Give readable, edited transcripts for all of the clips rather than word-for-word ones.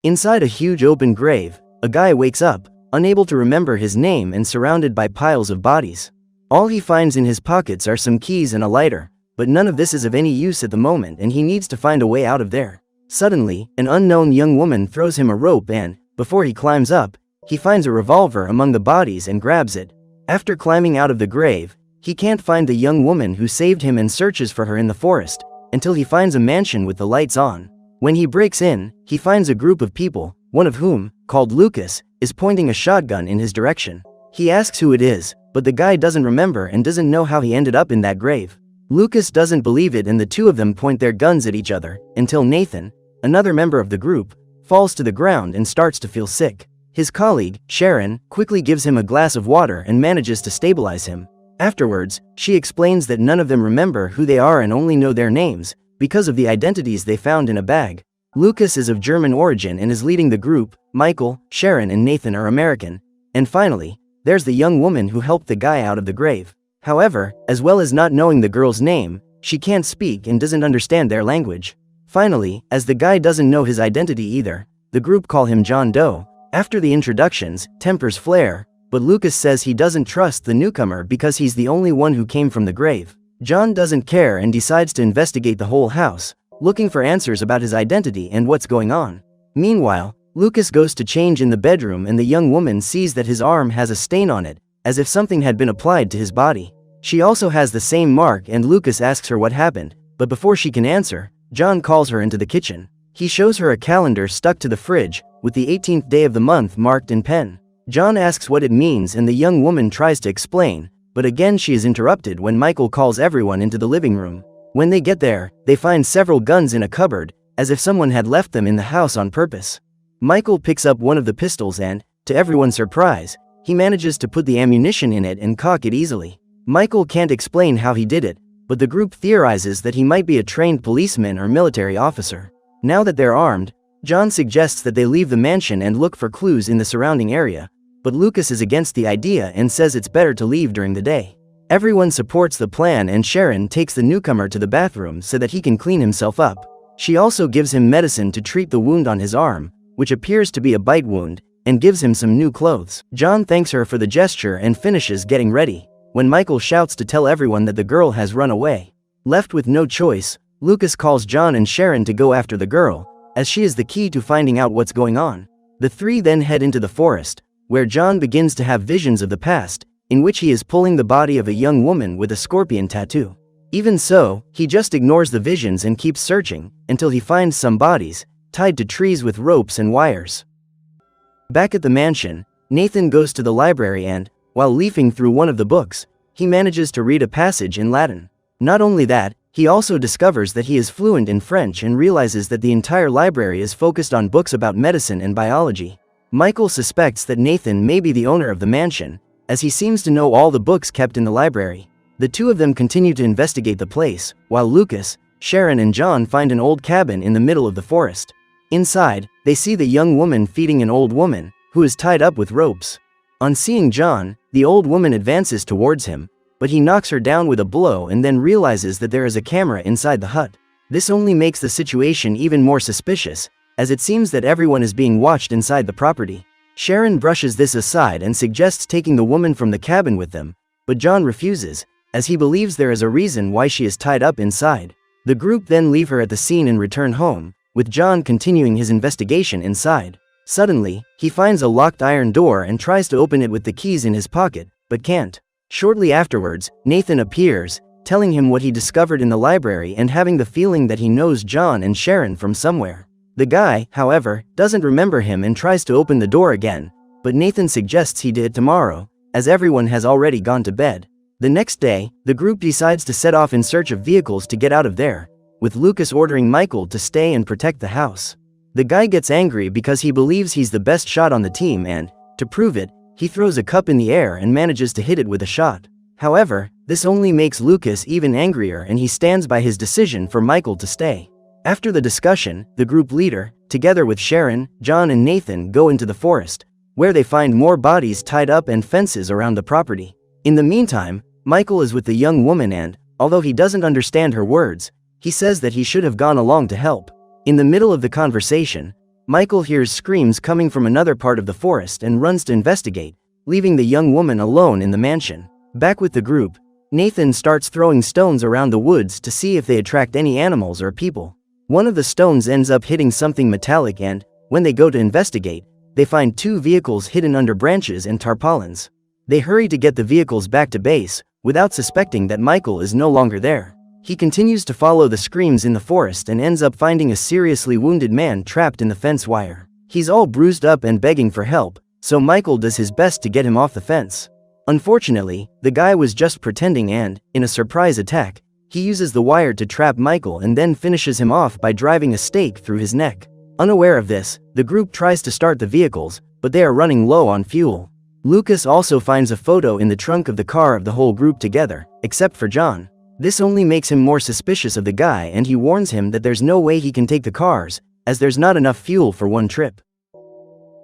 Inside a huge open grave, a guy wakes up, unable to remember his name and surrounded by piles of bodies. All he finds in his pockets are some keys and a lighter, but none of this is of any use at the moment and he needs to find a way out of there. Suddenly, an unknown young woman throws him a rope and, before he climbs up, he finds a revolver among the bodies and grabs it. After climbing out of the grave, he can't find the young woman who saved him and searches for her in the forest, until he finds a mansion with the lights on. When he breaks in, he finds a group of people, one of whom, called Lucas, is pointing a shotgun in his direction. He asks who it is, but the guy doesn't remember and doesn't know how he ended up in that grave. Lucas doesn't believe it and the two of them point their guns at each other, until Nathan, another member of the group, falls to the ground and starts to feel sick. His colleague, Sharon, quickly gives him a glass of water and manages to stabilize him. Afterwards, she explains that none of them remember who they are and only know their names, because of the identities they found in a bag. Lucas is of German origin and is leading the group. Michael, Sharon and Nathan are American. And finally, there's the young woman who helped the guy out of the grave. However, as well as not knowing the girl's name, she can't speak and doesn't understand their language. Finally, as the guy doesn't know his identity either, the group call him John Doe. After the introductions, tempers flare, but Lucas says he doesn't trust the newcomer because he's the only one who came from the grave. John doesn't care and decides to investigate the whole house, looking for answers about his identity and what's going on. Meanwhile, Lucas goes to change in the bedroom and the young woman sees that his arm has a stain on it, as if something had been applied to his body. She also has the same mark and Lucas asks her what happened, but before she can answer, John calls her into the kitchen. He shows her a calendar stuck to the fridge, with the 18th day of the month marked in pen. John asks what it means and the young woman tries to explain, but again she is interrupted when Michael calls everyone into the living room. When they get there, they find several guns in a cupboard, as if someone had left them in the house on purpose. Michael picks up one of the pistols and, to everyone's surprise, he manages to put the ammunition in it and cock it easily. Michael can't explain how he did it, but the group theorizes that he might be a trained policeman or military officer. Now that they're armed, John suggests that they leave the mansion and look for clues in the surrounding area, but Lucas is against the idea and says it's better to leave during the day. Everyone supports the plan and Sharon takes the newcomer to the bathroom so that he can clean himself up. She also gives him medicine to treat the wound on his arm, which appears to be a bite wound, and gives him some new clothes. John thanks her for the gesture and finishes getting ready, when Michael shouts to tell everyone that the girl has run away. Left with no choice, Lucas calls John and Sharon to go after the girl, as she is the key to finding out what's going on. The three then head into the forest, where John begins to have visions of the past, in which he is pulling the body of a young woman with a scorpion tattoo. Even so, he just ignores the visions and keeps searching, until he finds some bodies, tied to trees with ropes and wires. Back at the mansion, Nathan goes to the library and, while leafing through one of the books, he manages to read a passage in Latin. Not only that, he also discovers that he is fluent in French and realizes that the entire library is focused on books about medicine and biology. Michael suspects that Nathan may be the owner of the mansion, as he seems to know all the books kept in the library. The two of them continue to investigate the place, while Lucas, Sharon and John find an old cabin in the middle of the forest. Inside, they see the young woman feeding an old woman, who is tied up with ropes. On seeing John, the old woman advances towards him, but he knocks her down with a blow and then realizes that there is a camera inside the hut. This only makes the situation even more suspicious, as it seems that everyone is being watched inside the property. Sharon brushes this aside and suggests taking the woman from the cabin with them, but John refuses, as he believes there is a reason why she is tied up inside. The group then leave her at the scene and return home, with John continuing his investigation inside. Suddenly, he finds a locked iron door and tries to open it with the keys in his pocket, but can't. Shortly afterwards, Nathan appears, telling him what he discovered in the library and having the feeling that he knows John and Sharon from somewhere. The guy, however, doesn't remember him and tries to open the door again, but Nathan suggests he did tomorrow, as everyone has already gone to bed. The next day, the group decides to set off in search of vehicles to get out of there, with Lucas ordering Michael to stay and protect the house. The guy gets angry because he believes he's the best shot on the team and, to prove it, he throws a cup in the air and manages to hit it with a shot. However, this only makes Lucas even angrier and he stands by his decision for Michael to stay. After the discussion, the group leader, together with Sharon, John and Nathan go into the forest, where they find more bodies tied up and fences around the property. In the meantime, Michael is with the young woman and, although he doesn't understand her words, he says that he should have gone along to help. In the middle of the conversation, Michael hears screams coming from another part of the forest and runs to investigate, leaving the young woman alone in the mansion. Back with the group, Nathan starts throwing stones around the woods to see if they attract any animals or people. One of the stones ends up hitting something metallic and, when they go to investigate, they find 2 vehicles hidden under branches and tarpaulins. They hurry to get the vehicles back to base, without suspecting that Michael is no longer there. He continues to follow the screams in the forest and ends up finding a seriously wounded man trapped in the fence wire. He's all bruised up and begging for help, so Michael does his best to get him off the fence. Unfortunately, the guy was just pretending and, in a surprise attack, he uses the wire to trap Michael and then finishes him off by driving a stake through his neck. Unaware of this, the group tries to start the vehicles, but they are running low on fuel. Lucas also finds a photo in the trunk of the car of the whole group together, except for John. This only makes him more suspicious of the guy, and he warns him that there's no way he can take the cars, as there's not enough fuel for one trip.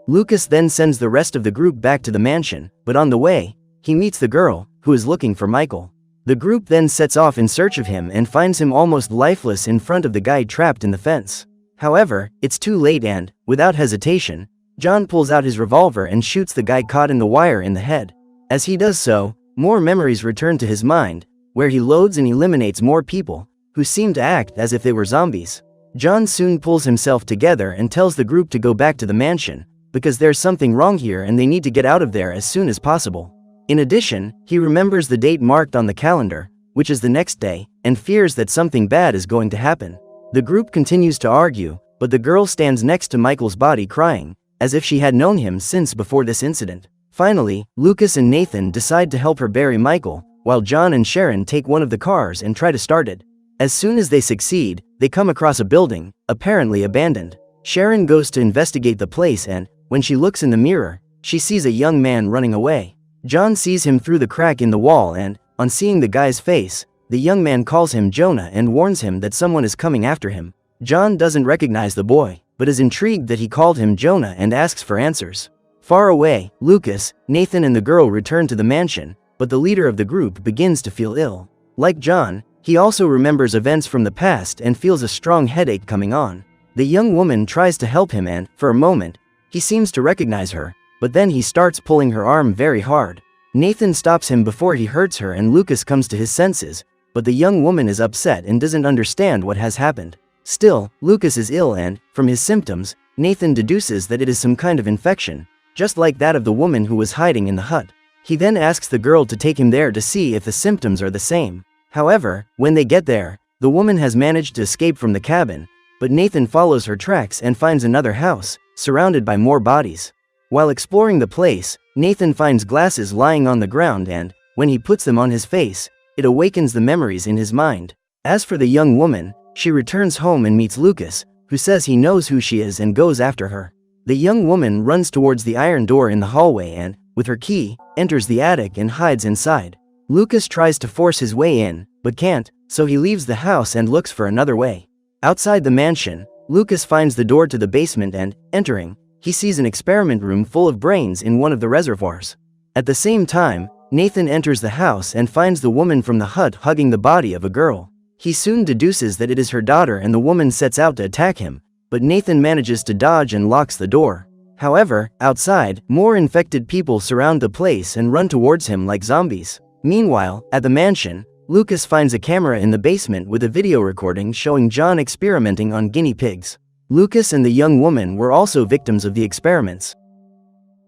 Lucas then sends the rest of the group back to the mansion, but on the way, he meets the girl, who is looking for Michael. The group then sets off in search of him and finds him almost lifeless in front of the guy trapped in the fence. However, it's too late and, without hesitation, John pulls out his revolver and shoots the guy caught in the wire in the head. As he does so, more memories return to his mind, where he loads and eliminates more people, who seem to act as if they were zombies. John soon pulls himself together and tells the group to go back to the mansion, because there's something wrong here and they need to get out of there as soon as possible. In addition, he remembers the date marked on the calendar, which is the next day, and fears that something bad is going to happen. The group continues to argue, but the girl stands next to Michael's body crying, as if she had known him since before this incident. Finally, Lucas and Nathan decide to help her bury Michael, while John and Sharon take one of the cars and try to start it. As soon as they succeed, they come across a building, apparently abandoned. Sharon goes to investigate the place and, when she looks in the mirror, she sees a young man running away. John sees him through the crack in the wall and, on seeing the guy's face, the young man calls him Jonah and warns him that someone is coming after him. John doesn't recognize the boy, but is intrigued that he called him Jonah and asks for answers. Far away, Lucas, Nathan and the girl return to the mansion, but the leader of the group begins to feel ill. Like John, he also remembers events from the past and feels a strong headache coming on. The young woman tries to help him and, for a moment, he seems to recognize her, but then he starts pulling her arm very hard. Nathan stops him before he hurts her and Lucas comes to his senses, but the young woman is upset and doesn't understand what has happened. Still, Lucas is ill and, from his symptoms, Nathan deduces that it is some kind of infection, just like that of the woman who was hiding in the hut. He then asks the girl to take him there to see if the symptoms are the same. However, when they get there, the woman has managed to escape from the cabin, but Nathan follows her tracks and finds another house, surrounded by more bodies. While exploring the place, Nathan finds glasses lying on the ground and, when he puts them on his face, it awakens the memories in his mind. As for the young woman, she returns home and meets Lucas, who says he knows who she is and goes after her. The young woman runs towards the iron door in the hallway and, with her key, enters the attic and hides inside. Lucas tries to force his way in, but can't, so he leaves the house and looks for another way. Outside the mansion, Lucas finds the door to the basement and, entering, he sees an experiment room full of brains in one of the reservoirs. At the same time, Nathan enters the house and finds the woman from the hut hugging the body of a girl. He soon deduces that it is her daughter and the woman sets out to attack him, but Nathan manages to dodge and locks the door. However, outside, more infected people surround the place and run towards him like zombies. Meanwhile, at the mansion, Lucas finds a camera in the basement with a video recording showing John experimenting on guinea pigs. Lucas and the young woman were also victims of the experiments,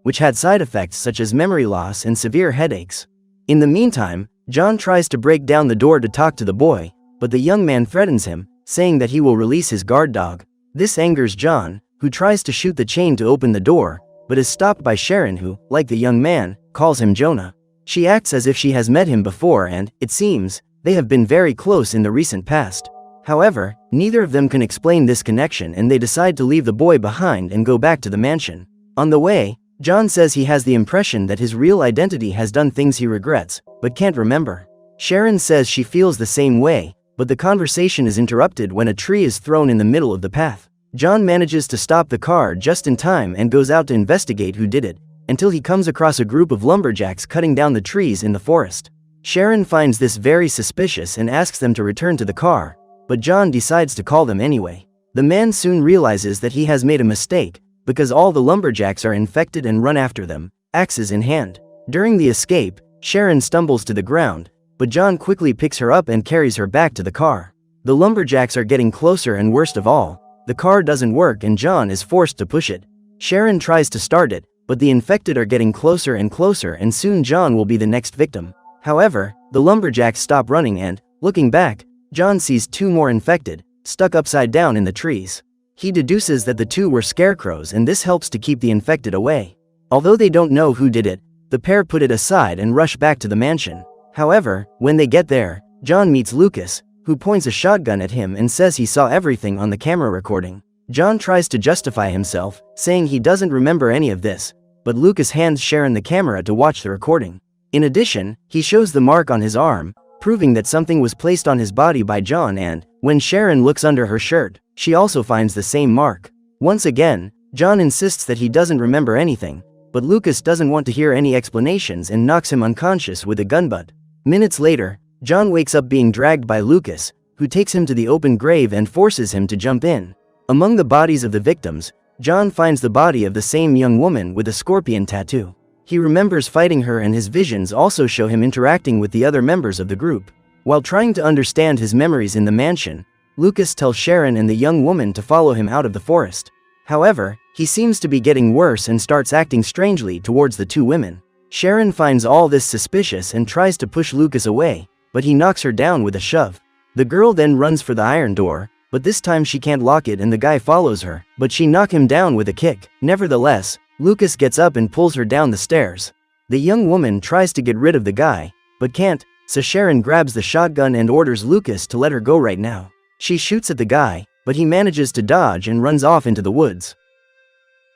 which had side effects such as memory loss and severe headaches. In the meantime, John tries to break down the door to talk to the boy, but the young man threatens him, saying that he will release his guard dog. This angers John, who tries to shoot the chain to open the door, but is stopped by Sharon who, like the young man, calls him Jonah. She acts as if she has met him before and, it seems, they have been very close in the recent past. However, neither of them can explain this connection and they decide to leave the boy behind and go back to the mansion. On the way, John says he has the impression that his real identity has done things he regrets, but can't remember. Sharon says she feels the same way, but the conversation is interrupted when a tree is thrown in the middle of the path. John manages to stop the car just in time and goes out to investigate who did it, until he comes across a group of lumberjacks cutting down the trees in the forest. Sharon finds this very suspicious and asks them to return to the car, but John decides to call them anyway. The man soon realizes that he has made a mistake, because all the lumberjacks are infected and run after them, axes in hand. During the escape, Sharon stumbles to the ground, but John quickly picks her up and carries her back to the car. The lumberjacks are getting closer, and worst of all, the car doesn't work and John is forced to push it. Sharon tries to start it, but the infected are getting closer and closer, and soon John will be the next victim. However, the lumberjacks stop running and, looking back, John sees two more infected, stuck upside down in the trees. He deduces that the two were scarecrows, and this helps to keep the infected away. Although they don't know who did it, the pair put it aside and rush back to the mansion. However, when they get there, John meets Lucas, who points a shotgun at him and says he saw everything on the camera recording. John tries to justify himself, saying he doesn't remember any of this, but Lucas hands Sharon the camera to watch the recording. In addition, he shows the mark on his arm, proving that something was placed on his body by John, and, when Sharon looks under her shirt, she also finds the same mark. Once again, John insists that he doesn't remember anything, but Lucas doesn't want to hear any explanations and knocks him unconscious with a gun butt. Minutes later, John wakes up being dragged by Lucas, who takes him to the open grave and forces him to jump in. Among the bodies of the victims, John finds the body of the same young woman with a scorpion tattoo. He remembers fighting her, and his visions also show him interacting with the other members of the group. While trying to understand his memories in the mansion, Lucas tells Sharon and the young woman to follow him out of the forest. However, he seems to be getting worse and starts acting strangely towards the two women. Sharon finds all this suspicious and tries to push Lucas away, but he knocks her down with a shove. The girl then runs for the iron door, but this time she can't lock it and the guy follows her, but she knocks him down with a kick. Nevertheless, Lucas gets up and pulls her down the stairs. The young woman tries to get rid of the guy, but can't, so Sharon grabs the shotgun and orders Lucas to let her go right now. She shoots at the guy, but he manages to dodge and runs off into the woods.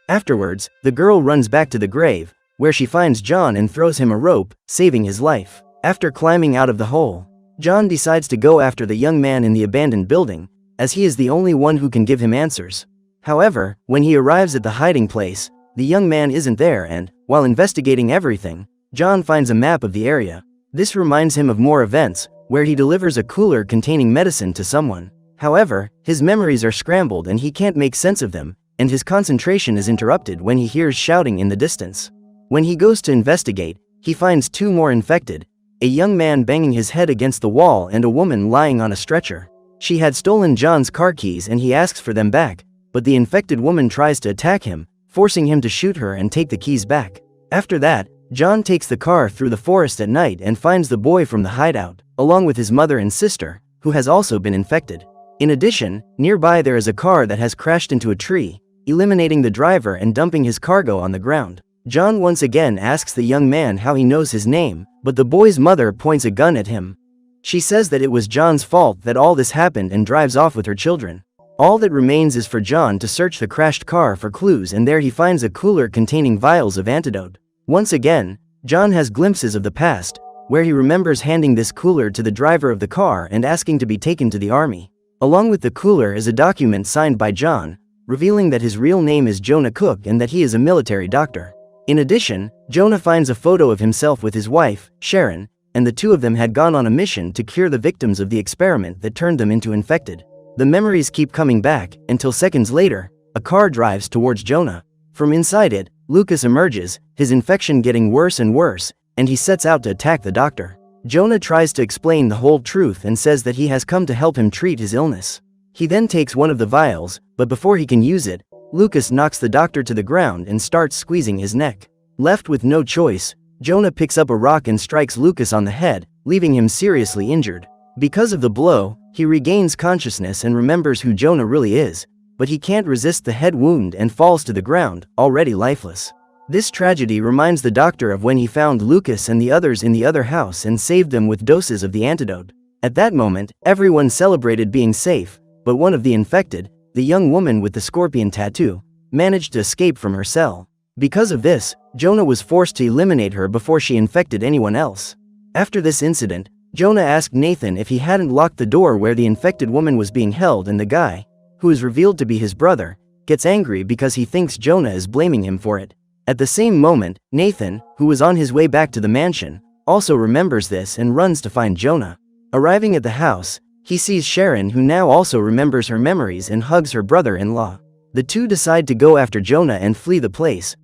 Afterwards, the girl runs back to the grave, where she finds John and throws him a rope, saving his life. After climbing out of the hole, John decides to go after the young man in the abandoned building, as he is the only one who can give him answers. However, when he arrives at the hiding place, the young man isn't there, and, while investigating everything, John finds a map of the area. This reminds him of more events, where he delivers a cooler containing medicine to someone. However, his memories are scrambled and he can't make sense of them, and his concentration is interrupted when he hears shouting in the distance. When he goes to investigate, he finds two more infected, a young man banging his head against the wall and a woman lying on a stretcher. She had stolen John's car keys and he asks for them back, but the infected woman tries to attack him, forcing him to shoot her and take the keys back. After that, John takes the car through the forest at night and finds the boy from the hideout, along with his mother and sister, who has also been infected. In addition, nearby there is a car that has crashed into a tree, eliminating the driver and dumping his cargo on the ground. John once again asks the young man how he knows his name, but the boy's mother points a gun at him. She says that it was John's fault that all this happened and drives off with her children. All that remains is for John to search the crashed car for clues, and there he finds a cooler containing vials of antidote. Once again, John has glimpses of the past, where he remembers handing this cooler to the driver of the car and asking to be taken to the army. Along with the cooler is a document signed by John, revealing that his real name is Jonah Cook and that he is a military doctor. In addition, Jonah finds a photo of himself with his wife, Sharon, and the two of them had gone on a mission to cure the victims of the experiment that turned them into infected. The memories keep coming back, until seconds later, a car drives towards Jonah. From inside it, Lucas emerges, his infection getting worse and worse, and he sets out to attack the doctor. Jonah tries to explain the whole truth and says that he has come to help him treat his illness. He then takes one of the vials, but before he can use it, Lucas knocks the doctor to the ground and starts squeezing his neck. Left with no choice, Jonah picks up a rock and strikes Lucas on the head, leaving him seriously injured. Because of the blow, he regains consciousness and remembers who Jonah really is, but he can't resist the head wound and falls to the ground, already lifeless. This tragedy reminds the doctor of when he found Lucas and the others in the other house and saved them with doses of the antidote. At that moment, everyone celebrated being safe, but one of the infected, the young woman with the scorpion tattoo, managed to escape from her cell. Because of this, Jonah was forced to eliminate her before she infected anyone else. After this incident, Jonah asked Nathan if he hadn't locked the door where the infected woman was being held, and the guy, who is revealed to be his brother, gets angry because he thinks Jonah is blaming him for it. At the same moment, Nathan, who was on his way back to the mansion, also remembers this and runs to find Jonah. Arriving at the house, he sees Sharon, who now also remembers her memories, and hugs her brother-in-law. The two decide to go after Jonah and flee the place.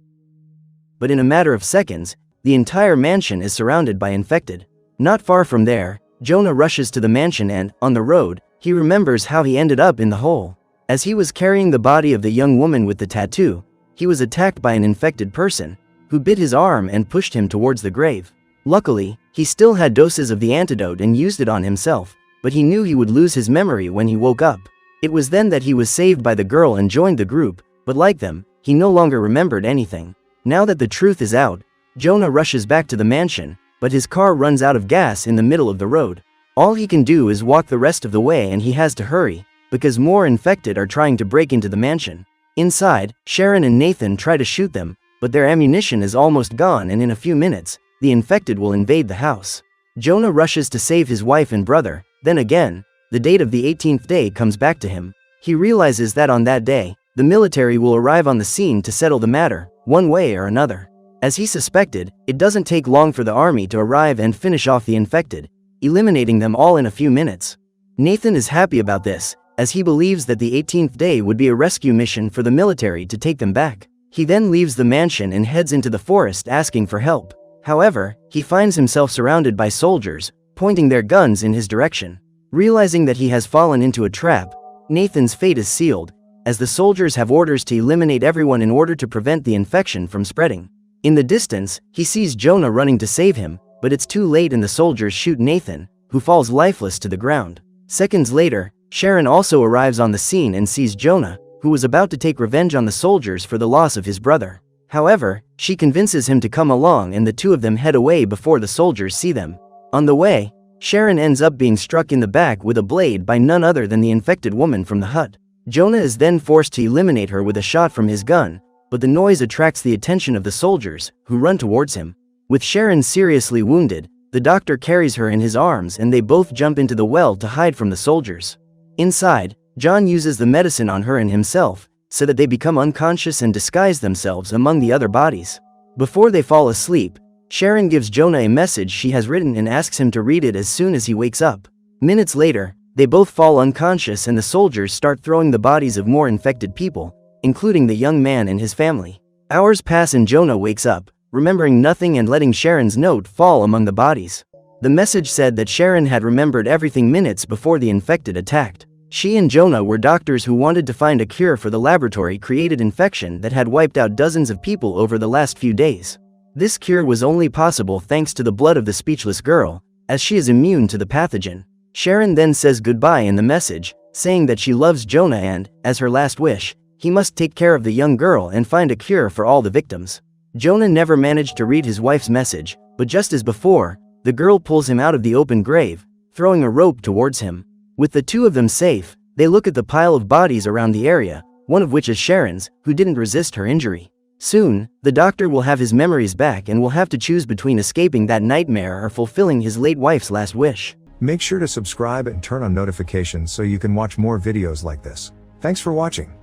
But in a matter of seconds, the entire mansion is surrounded by infected. Not far from there, Jonah rushes to the mansion and, on the road, he remembers how he ended up in the hole. As he was carrying the body of the young woman with the tattoo, he was attacked by an infected person, who bit his arm and pushed him towards the grave. Luckily, he still had doses of the antidote and used it on himself, but he knew he would lose his memory when he woke up. It was then that he was saved by the girl and joined the group, but like them, he no longer remembered anything. Now that the truth is out, Jonah rushes back to the mansion, but his car runs out of gas in the middle of the road. All he can do is walk the rest of the way, and he has to hurry, because more infected are trying to break into the mansion. Inside, Sharon and Nathan try to shoot them, but their ammunition is almost gone, and in a few minutes, the infected will invade the house. Jonah rushes to save his wife and brother. Then again, the date of the 18th day comes back to him. He realizes that on that day, the military will arrive on the scene to settle the matter, one way or another. As he suspected, it doesn't take long for the army to arrive and finish off the infected, eliminating them all in a few minutes. Nathan is happy about this, as he believes that the 18th day would be a rescue mission for the military to take them back. He then leaves the mansion and heads into the forest asking for help. However, he finds himself surrounded by soldiers, pointing their guns in his direction. Realizing that he has fallen into a trap, Nathan's fate is sealed, as the soldiers have orders to eliminate everyone in order to prevent the infection from spreading. In the distance, he sees Jonah running to save him, but it's too late and the soldiers shoot Nathan, who falls lifeless to the ground. Seconds later, Sharon also arrives on the scene and sees Jonah, who was about to take revenge on the soldiers for the loss of his brother. However, she convinces him to come along, and the two of them head away before the soldiers see them. On the way, Sharon ends up being struck in the back with a blade by none other than the infected woman from the hut. Jonah is then forced to eliminate her with a shot from his gun, but the noise attracts the attention of the soldiers, who run towards him. With Sharon seriously wounded, the doctor carries her in his arms and they both jump into the well to hide from the soldiers. Inside, John uses the medicine on her and himself, so that they become unconscious and disguise themselves among the other bodies. Before they fall asleep, Sharon gives Jonah a message she has written and asks him to read it as soon as he wakes up. Minutes later, they both fall unconscious and the soldiers start throwing the bodies of more infected people, including the young man and his family. Hours pass and Jonah wakes up, remembering nothing and letting Sharon's note fall among the bodies. The message said that Sharon had remembered everything minutes before the infected attacked. She and Jonah were doctors who wanted to find a cure for the laboratory-created infection that had wiped out dozens of people over the last few days. This cure was only possible thanks to the blood of the speechless girl, as she is immune to the pathogen. Sharon then says goodbye in the message, saying that she loves Jonah and, as her last wish, he must take care of the young girl and find a cure for all the victims. Jonah never managed to read his wife's message, but just as before, the girl pulls him out of the open grave, throwing a rope towards him. With the two of them safe, they look at the pile of bodies around the area, one of which is Sharon's, who didn't resist her injury. Soon, the doctor will have his memories back and will have to choose between escaping that nightmare or fulfilling his late wife's last wish. Make sure to subscribe and turn on notifications so you can watch more videos like this. Thanks for watching.